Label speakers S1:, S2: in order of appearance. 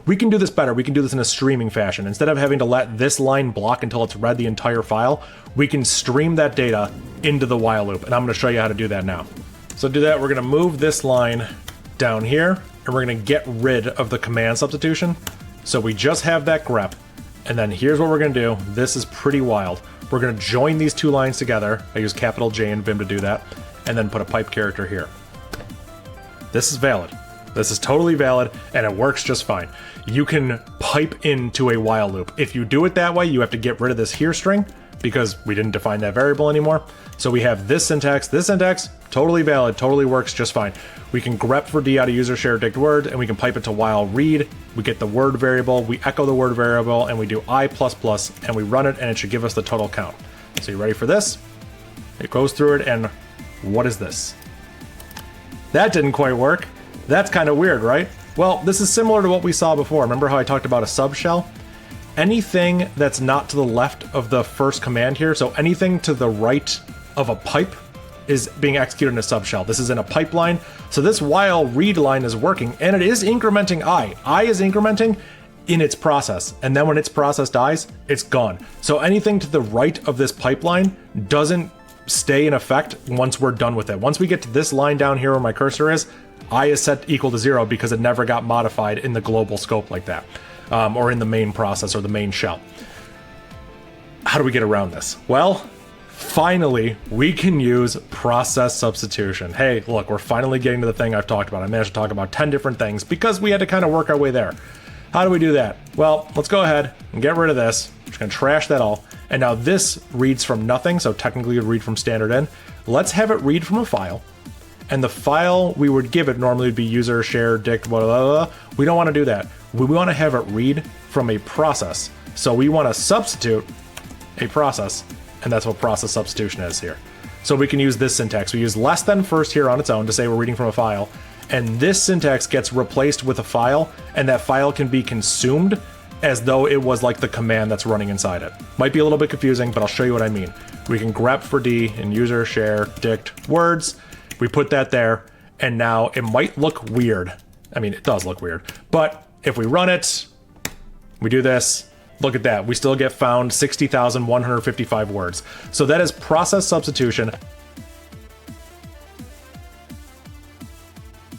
S1: We can do this better. We can do this in a streaming fashion. Instead of having to let this line block until it's read the entire file, we can stream that data into the while loop. And I'm going to show you how to do that now. So to do that, we're going to move this line down here, and we're going to get rid of the command substitution. So we just have that grep. And then here's what we're going to do. This is pretty wild. We're going to join these two lines together. I use capital J in Vim to do that. And then put a pipe character here. This is valid. This is totally valid, and it works just fine. You can pipe into a while loop. If you do it that way, you have to get rid of this here string because we didn't define that variable anymore. So we have this syntax, totally valid, totally works just fine. We can grep for d out of user share dict word, and we can pipe it to while read. We get the word variable, we echo the word variable, and we do I++, and we run it, and it should give us the total count. So you ready for this? It goes through it, and what is this? That didn't quite work. That's kind of weird, right? Well, this is similar to what we saw before. Remember how I talked about a subshell? Anything that's not to the left of the first command here, so anything to the right of a pipe, is being executed in a subshell. This is in a pipeline, so this while read line is working, and it is incrementing I. I is incrementing in its process, and then when its process dies, it's gone. So anything to the right of this pipeline doesn't stay in effect once we're done with it. Once we get to this line down here where my cursor is, I is set equal to 0 because it never got modified in the global scope like that, or in the main process or the main shell. How do we get around this? Well, finally, we can use process substitution. Hey, look, we're finally getting to the thing I've talked about. I managed to talk about 10 different things because we had to kind of work our way there. How do we do that? Well, let's go ahead and get rid of this. I'm just gonna trash that all. And now this reads from nothing, so technically it would read from standard in. Let's have it read from a file. And the file we would give it normally would be user share dict blah, blah, blah. We don't want to do that. We want to have it read from a process. So we want to substitute a process, and that's what process substitution is here. So we can use this syntax. We use less than first here on its own to say we're reading from a file, and this syntax gets replaced with a file, and that file can be consumed as though it was like the command that's running inside it. Might be a little bit confusing, but I'll show you what I mean. We can grep for d in user share dict words. We put that there, and now it might look weird. I mean, it does look weird, but if we run it, we do this, look at that. We still get found 60,155 words. So that is process substitution.